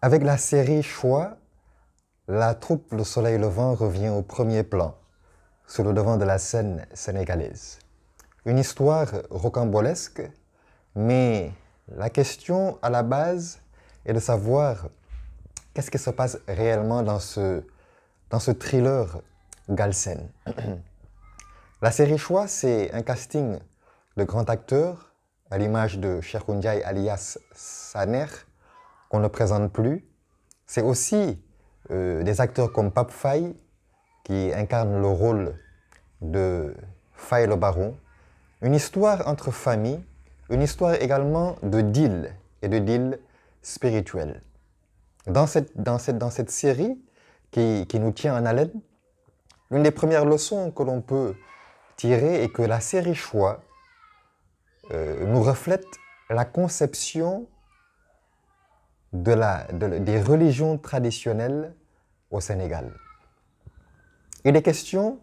Avec la série Choix, la troupe Le Soleil Levant revient au premier plan, sur le devant de la scène sénégalaise. Une histoire rocambolesque, mais la question à la base est de savoir qu'est-ce qui se passe réellement dans ce thriller Galsen. La série Choix, c'est un casting de grands acteurs, à l'image de Cheikh Ndiaye alias Saner, qu'on ne présente plus. C'est aussi des acteurs comme Pape Faye, qui incarne le rôle de Faye le Baron. Une histoire entre familles, une histoire également de deal et de deal spirituel. Dans cette série qui nous tient en haleine, l'une des premières leçons que l'on peut tirer est que la série Choix nous reflète la conception des religions traditionnelles au Sénégal. Il est question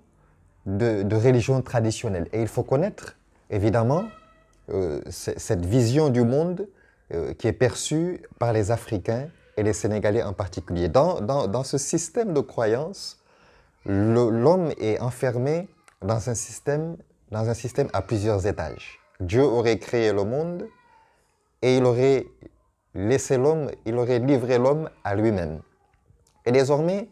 de religion traditionnelle et il faut connaître évidemment cette vision du monde qui est perçue par les Africains et les Sénégalais en particulier. Dans ce système de croyance, l'homme est enfermé dans un système à plusieurs étages. Dieu aurait créé le monde et il aurait livré l'homme à lui-même. Et désormais,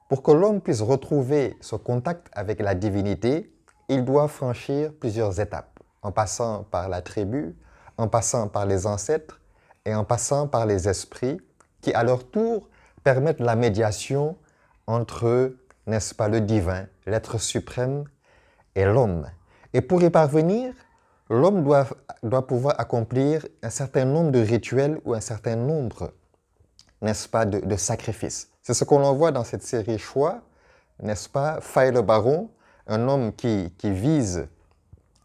pour que l'homme puisse retrouver ce contact avec la divinité, il doit franchir plusieurs étapes, en passant par la tribu, en passant par les ancêtres et en passant par les esprits qui, à leur tour, permettent la médiation entre, n'est-ce pas, le divin, l'être suprême et l'homme. Et pour y parvenir, l'homme doit pouvoir accomplir un certain nombre de rituels ou un certain nombre, n'est-ce pas, de sacrifices. C'est ce qu'on voit dans cette série Choix, n'est-ce pas, Faye le Baron, un homme qui vise,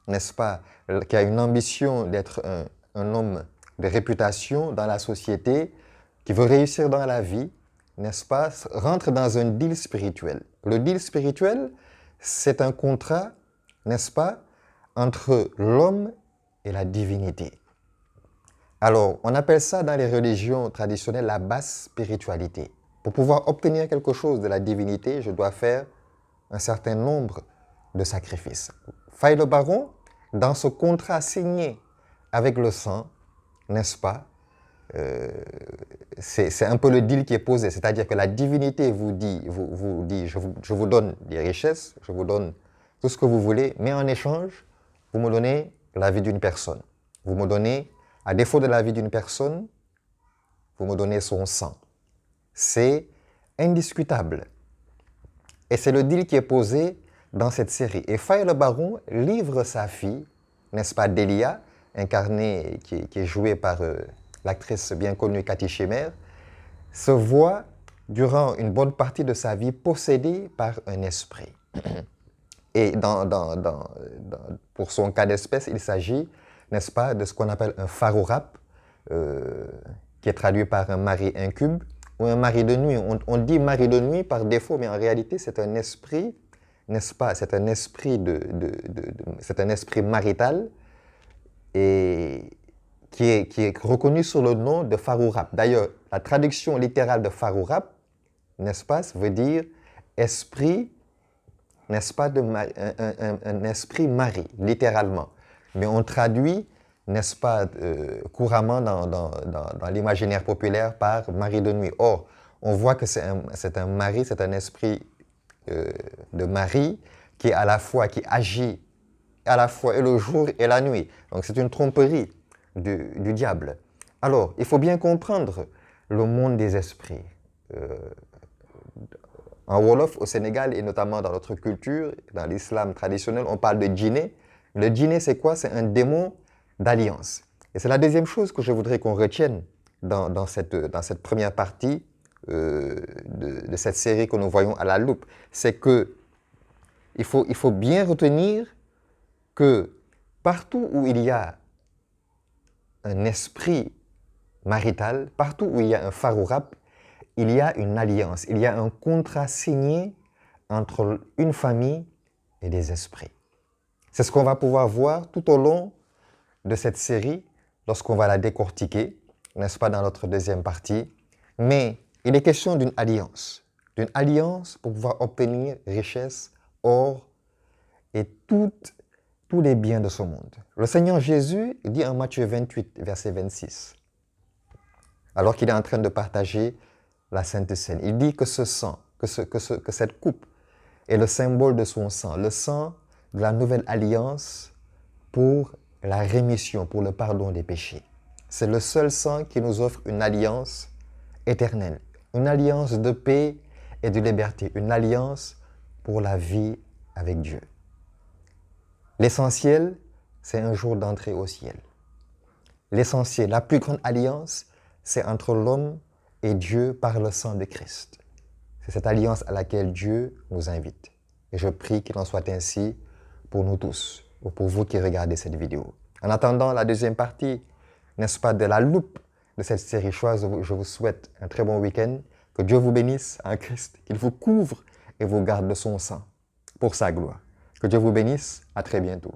n'est-ce pas, qui a une ambition d'être un homme de réputation dans la société, qui veut réussir dans la vie, n'est-ce pas, rentre dans un deal spirituel. Le deal spirituel, c'est un contrat, n'est-ce pas, entre l'homme et la divinité. Alors, on appelle ça dans les religions traditionnelles la basse spiritualité. Pour pouvoir obtenir quelque chose de la divinité, je dois faire un certain nombre de sacrifices. Faye le Baron, dans ce contrat signé avec le sang, n'est-ce pas, c'est un peu le deal qui est posé. C'est-à-dire que la divinité vous dit, je vous donne des richesses, je vous donne tout ce que vous voulez, mais en échange, vous me donnez la vie d'une personne. Vous me donnez, à défaut de la vie d'une personne, vous me donnez son sang. C'est indiscutable. Et c'est le deal qui est posé dans cette série. Et Faye le Baron livre sa fille, n'est-ce pas, Delia, incarnée, qui est jouée par l'actrice bien connue Cathy Chimère, se voit, durant une bonne partie de sa vie, possédée par un esprit. Et pour son cas d'espèce, il s'agit, n'est-ce pas, de ce qu'on appelle un farourap, qui est traduit par un mari incube ou un mari de nuit. On dit mari de nuit par défaut, mais en réalité, c'est un esprit, n'est-ce pas, c'est un esprit, c'est un esprit marital et qui est reconnu sous le nom de farourap. D'ailleurs, la traduction littérale de farourap, n'est-ce pas, veut dire esprit, n'est-ce pas, un esprit mari, littéralement. Mais on traduit, n'est-ce pas, couramment dans l'imaginaire populaire par mari de nuit. Or, on voit que c'est un mari, c'est un esprit de mari qui agit à la fois et le jour et la nuit. Donc c'est une tromperie du diable. Alors, il faut bien comprendre le monde des esprits. En Wolof, au Sénégal, et notamment dans notre culture, dans l'islam traditionnel, on parle de djinné. Le djinné, c'est quoi? C'est un démon d'alliance. Et c'est la deuxième chose que je voudrais qu'on retienne dans cette première partie de cette série que nous voyons à la loupe. C'est que il faut bien retenir que partout où il y a un esprit marital, partout où il y a un farourap, il y a une alliance, il y a un contrat signé entre une famille et des esprits. C'est ce qu'on va pouvoir voir tout au long de cette série lorsqu'on va la décortiquer, n'est-ce pas, dans notre deuxième partie. Mais il est question d'une alliance pour pouvoir obtenir richesse, or et tous les biens de ce monde. Le Seigneur Jésus dit en Matthieu 28, verset 26, alors qu'il est en train de partager la Sainte Seine, il dit que ce sang, que cette coupe est le symbole de son sang, le sang de la nouvelle alliance pour la rémission, pour le pardon des péchés. C'est le seul sang qui nous offre une alliance éternelle, une alliance de paix et de liberté, une alliance pour la vie avec Dieu. L'essentiel, c'est un jour d'entrée au ciel. L'essentiel, la plus grande alliance, c'est entre l'homme et Dieu par le sang de Christ. C'est cette alliance à laquelle Dieu nous invite. Et je prie qu'il en soit ainsi pour nous tous, ou pour vous qui regardez cette vidéo. En attendant la deuxième partie, n'est-ce pas, de la loupe de cette série Choix, je vous souhaite un très bon week-end. Que Dieu vous bénisse en Christ, qu'il vous couvre et vous garde de son sang pour sa gloire. Que Dieu vous bénisse, à très bientôt.